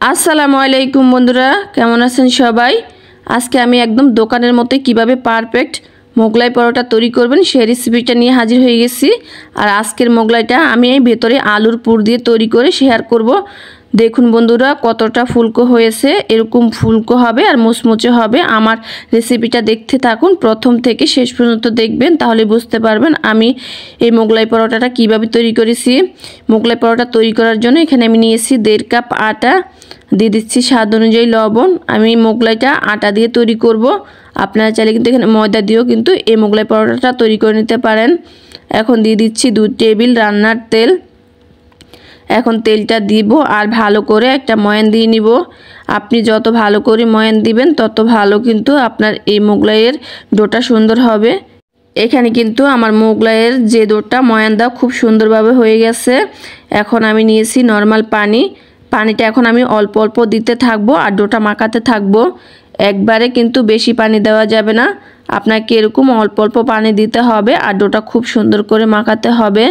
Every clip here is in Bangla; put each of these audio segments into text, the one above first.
আসসালামু আলাইকুম বন্ধুরা, কেমন আছেন সবাই? আজকে আমি একদম দোকানের মতো কিভাবে পারফেক্ট মোগলাই পরোটা তৈরি করবেন সেই রেসিপিটা নিয়ে হাজির হয়ে গেছি। আর আজকের মোগলাইটা আমি এই ভেতরে আলুর পুর দিয়ে তৈরি করে শেয়ার করব। দেখুন বন্ধুরা কতটা ফুলকো হয়েছে, এরকম ফুলকো হবে আর মুচমুচে হবে। আমার রেসিপিটা দেখতে থাকুন, প্রথম থেকে শেষ পর্যন্ত দেখবেন, তাহলে বুঝতে পারবেন আমি এই মোগলাই পরোটাটা কিভাবে তৈরি করেছি। মোগলাই পরোটা তৈরি করার জন্য এখানে আমি নিয়েছি 1.5 কাপ আটা, দিয়ে দিচ্ছি স্বাদ অনুযায়ী লবণ। আমি মোগলাইটা আটা দিয়ে তৈরি করব, আপনারা চাইলে কিন্তু এখানে ময়দা দিয়েও কিন্তু এই মোগলাই পরোটাটা তৈরি করে নিতে পারেন। এখন দিয়ে দিচ্ছি 2 টেবিল রান্নার তেল। এখন তেলটা দিব আর ভালো করে একটা ময়ান দিয়ে নিব। আপনি যত ভালো করে ময়ান দিবেন তত ভালো কিন্তু আপনার এই মোগলাইয়ের ডোটা সুন্দর হবে। এখানে কিন্তু আমার মোগলাইয়ের যে ডোটা ময়ান দেওয়া খুব সুন্দরভাবে হয়ে গেছে। এখন আমি নিয়েছি নর্মাল পানি। পানিটা এখন আমি অল্প অল্প দিতে থাকবো আর ডোটা মাখাতে থাকবো। একবারে কিন্তু বেশি পানি দেওয়া যাবে না, আপনাকে এরকম অল্প অল্প পানি দিতে হবে আর ডোটা খুব সুন্দর করে মাখাতে হবে।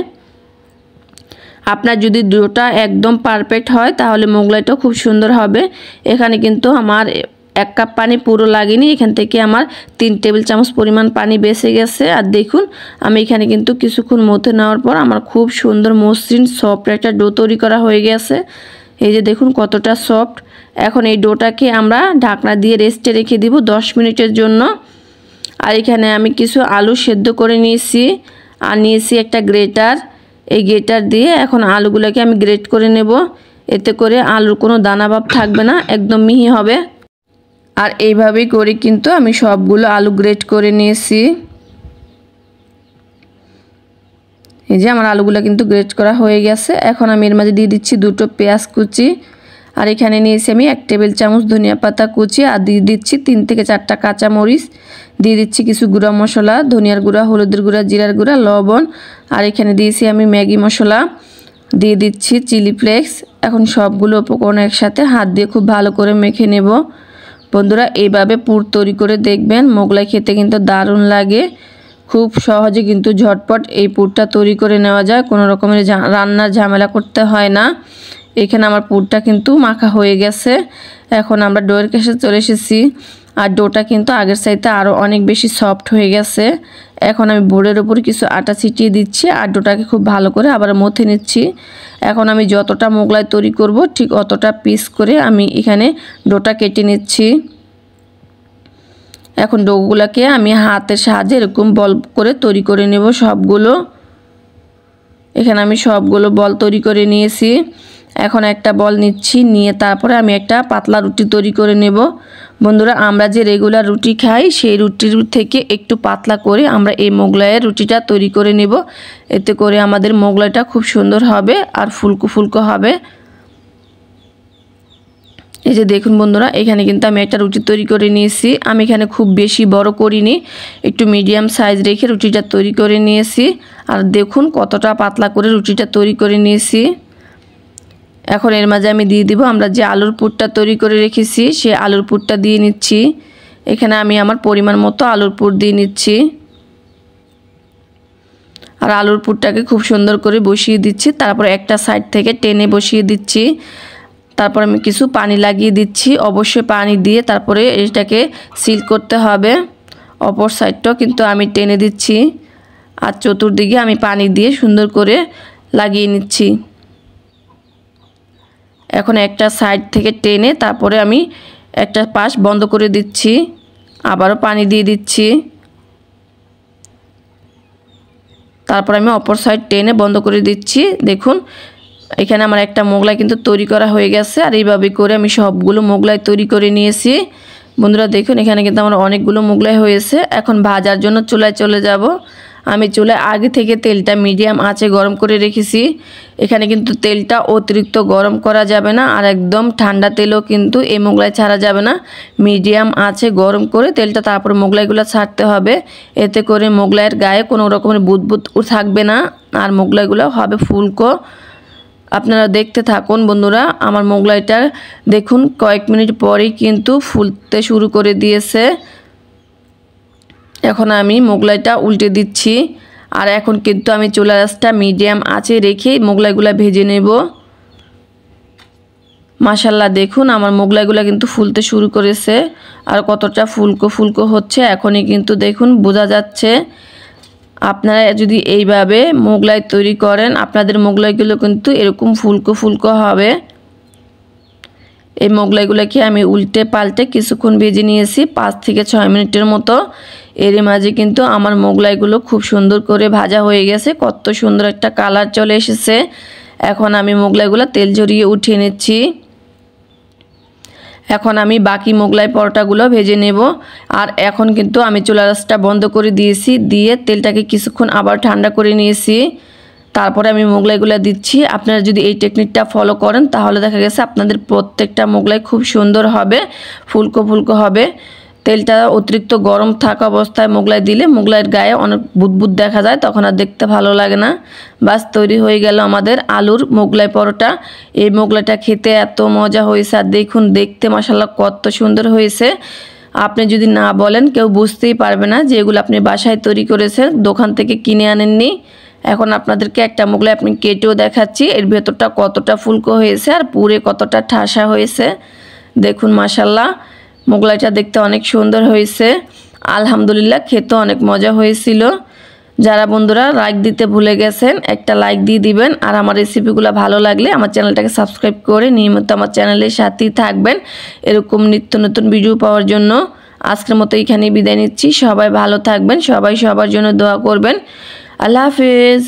আপনার যদি ডোটা একদম পারফেক্ট হয় তাহলে মোগলাইটাও খুব সুন্দর হবে। এখানে কিন্তু আমার 1 কাপ পানি পুরো লাগেনি, এখান থেকে আমার 3 টেবিল চামচ পরিমাণ পানি বেঁচে গেছে। আর দেখুন আমি এখানে কিন্তু কিছুক্ষণ মথে নেওয়ার পর আমার খুব সুন্দর মসৃণ সফট একটা ডো তৈরি করা হয়ে গেছে। এই যে দেখুন কতটা সফট। এখন এই ডোটাকে আমরা ঢাকনা দিয়ে রেস্টে রেখে দিব 10 মিনিটের জন্য। আর এখানে আমি কিছু আলু সেদ্ধ করে নিয়েছি আর নিয়েছি একটা গ্রেটার। এই গ্রেটার দিয়ে এখন আলুগুলোকে আমি গ্রেট করে নেব, এতে করে আলুর কোনো দানা ভাব থাকবে না, একদম মিহি হবে। আর এইভাবেই করে কিন্তু আমি সবগুলো আলু গ্রেট করে নিয়েছি। এই যে আমার আলুগুলো কিন্তু গ্রেট করা হয়ে গেছে। এখন আমি এর মাঝে দিয়ে দিচ্ছি 2টো পেঁয়াজ কুচি, আর এখানে নিয়েছি আমি 1 টেবিল চামচ ধনিয়া পাতা কুচি, আর দিয়ে দিচ্ছি 3 থেকে 4টা কাঁচা মরিচ, দিয়ে দিচ্ছি কিছু গুঁড়া মশলা, ধনিয়ার গুঁড়া, হলুদের গুঁড়া, জিরার গুঁড়া, লবণ, আর এখানে দিয়েছি আমি ম্যাগি মশলা, দিয়ে দিচ্ছি চিলি ফ্লেক্স। এখন সবগুলো উপকরণ একসাথে হাত দিয়ে খুব ভালো করে মেখে নেব। বন্ধুরা এইভাবে পুর তৈরি করে দেখবেন, মোগলাই খেতে কিন্তু দারুণ লাগে। খুব সহজে কিন্তু ঝটপট এই পুরটা তৈরি করে নেওয়া যায়, কোনো রকমের রান্নার ঝামেলা করতে হয় না। এখানে আমার পুরটা কিন্তু মাখা হয়ে গেছে। এখন আমরা ডোয়ের কাছে চলে এসেছি, আর ডোটা কিন্তু আগের চাইতে আরও অনেক বেশি সফট হয়ে গেছে। এখন আমি বোর্ডের উপর কিছু আটা ছিটিয়ে দিচ্ছি আর ডোটাকে খুব ভালো করে আবার মথে নিচ্ছি। এখন আমি যতটা মোগলাই তৈরি করব ঠিক অতটা পিস করে আমি এখানে ডোটা কেটে নিচ্ছি। এখন ডোগুলোকে আমি হাতের সাহায্যে এরকম বল করে তৈরি করে নেব সবগুলো। এখানে আমি সবগুলো বল তৈরি করে নিয়েছি। এখন একটা বল নিচ্ছি, নিয়ে তারপরে আমি একটা পাতলা রুটি তৈরি করে নেব। বন্ধুরা আমরা যে রেগুলার রুটি খাই সেই রুটির থেকে একটু পাতলা করে আমরা এই মোগলাইয়ের রুটিটা তৈরি করে নেব, এতে করে আমাদের মোগলাইটা খুব সুন্দর হবে আর ফুলকো ফুলকো হবে। এই যে দেখুন বন্ধুরা এখানে কিন্তু আমি একটা রুটি তৈরি করে নিয়েছি। আমি এখানে খুব বেশি বড় করিনি, একটু মিডিয়াম সাইজ রেখে রুটিটা তৈরি করে নিয়েছি। আর দেখুন কতটা পাতলা করে রুটিটা তৈরি করে নিয়েছি। এখন এর মাঝে আমি দিয়ে দিব আমরা যে আলুর পুরটা তৈরি করে রেখেছি, সেই আলুর পুরটা দিয়ে নিচ্ছি। এখানে আমি আমার পরিমাণ মতো আলুর পুর দিয়ে নিচ্ছি, আর আলুর পুরটাকে খুব সুন্দর করে বসিয়ে দিচ্ছি। তারপর একটা সাইড থেকে টেনে বসিয়ে দিচ্ছি। তারপর আমি কিছু পানি লাগিয়ে দিচ্ছি, অবশ্যই পানি দিয়ে তারপরে এটাকে সিল করতে হবে। অপর সাইডটাও কিন্তু আমি টেনে দিচ্ছি, আর চতুর্দিকে আমি পানি দিয়ে সুন্দর করে লাগিয়ে নিচ্ছি। এখন একটা সাইড থেকে টেনে তারপরে আমি একটা পাশ বন্ধ করে দিচ্ছি, আবারও পানি দিয়ে দিচ্ছি। তারপর আমি অপর সাইড টেনে বন্ধ করে দিচ্ছি। দেখুন এখানে আমার একটা মোগলাই কিন্তু তৈরি করা হয়ে গেছে। আর এইভাবে করে আমি সবগুলো মোগলাই তৈরি করে নিয়েছি। বন্ধুরা দেখুন এখানে কিন্তু আমার অনেকগুলো মোগলাই হয়েছে। এখন ভাজার জন্য চুলায় চলে যাব। আমি চুলায় আগে থেকে তেলটা মিডিয়াম আঁচে গরম করে রেখেছি। এখানে কিন্তু তেলটা অতিরিক্ত গরম করা যাবে না, আর একদম ঠান্ডা তেলও কিন্তু এই মোগলাই ছাড়া যাবে না। মিডিয়াম আঁচে গরম করে তেলটা তারপর মোগলাইগুলো ছাড়তে হবে, এতে করে মোগলাইয়ের গায়ে কোনো রকমের বুদবুদ থাকবে না, আর মোগলাইগুলো হবে ফুলকো। আপনারা দেখতে থাকুন বন্ধুরা। আমার মোগলাইটা দেখুন কয়েক মিনিট পরেই কিন্তু ফুলতে শুরু করে দিয়েছে। এখন আমি মোগলাইটা উল্টে দিচ্ছি, আর এখন কিন্তু আমি চুলার আঁচটা মিডিয়াম আঁচে রেখে মোগলাইগুলো ভেজে নেব। মাশাআল্লাহ দেখুন আমার মোগলাইগুলো কিন্তু ফুলতে শুরু করেছে আর কতটা ফুলকো ফুলকো হচ্ছে এখনই কিন্তু দেখুন বোঝা যাচ্ছে। আপনারা যদি এইভাবে মোগলাই তৈরি করেন আপনাদের মোগলাইগুলো কিন্তু এরকম ফুলকো ফুলকো হবে। এই মোগলাইগুলোকে আমি উল্টে পাল্টে কিছুক্ষণ ভেজে নিয়েছি 5 থেকে 6 মিনিটের মতো। এর মাঝে কিন্তু আমার মোগলাইগুলো খুব সুন্দর করে ভাজা হয়ে গেছে, কত সুন্দর একটা কালার চলে এসেছে। এখন আমি মোগলাইগুলো তেল ঝরিয়ে উঠিয়ে নিচ্ছি। এখন আমি বাকি মোগলাই পরোটাগুলো ভেজে নেব। আর এখন কিন্তু আমি চুলা রাসটা বন্ধ করে দিয়েছি, দিয়ে তেলটাকে কিছুক্ষণ আবার ঠান্ডা করে নিয়েছি। তারপরে আমি মোগলাইগুলো দিচ্ছি। আপনারা যদি এই টেকনিকটা ফলো করেন তাহলে দেখা গেছে আপনাদের প্রত্যেকটা মোগলাই খুব সুন্দর হবে, ফুলকো ফুলকো হবে। তেলটা অতিরিক্ত গরম থাকা অবস্থায় মোগলাই দিলে মোগলাইয়ের গায়ে অনেক বুদবুদ দেখা যায়, তখন আর দেখতে ভালো লাগে না। বাস তৈরি হয়ে গেল আমাদের আলুর মোগলাই পরোটা। এই মোগলাইটা খেতে এত মজা হয়েছে আর দেখুন দেখতে মাশাআল্লাহ কত সুন্দর হয়েছে। আপনি যদি না বলেন কেউ বুঝতেই পারবে না যে এগুলো আপনি বাসায় তৈরি করেছেন, দোকান থেকে কিনে আনেননি। এখন আপনাদেরকে একটা মোগলাই আপনি কেটেও দেখাচ্ছি, এর ভেতরটা কতটা ফুলকো হয়েছে আর পুরে কতটা ঠাসা হয়েছে। দেখুন মাশাআল্লাহ মোগলাইটা দেখতে অনেক সুন্দর হয়েছে, আলহামদুলিল্লাহ খেতে অনেক মজা হয়েছিল। যারা বন্ধুরা লাইক দিতে ভুলে গেছেন একটা লাইক দিয়ে দিবেন, আর আমার রেসিপিগুলো ভালো লাগলে আমার চ্যানেলটাকে সাবস্ক্রাইব করে নিয়মিত আমার চ্যানেলের সাথেই থাকবেন এরকম নিত্য নতুন ভিডিও পাওয়ার জন্য। আজকের মতো এখানেই বিদায় নিচ্ছি, সবাই ভালো থাকবেন, সবাই সবার জন্য দোয়া করবেন। আল্লাহ হাফেজ।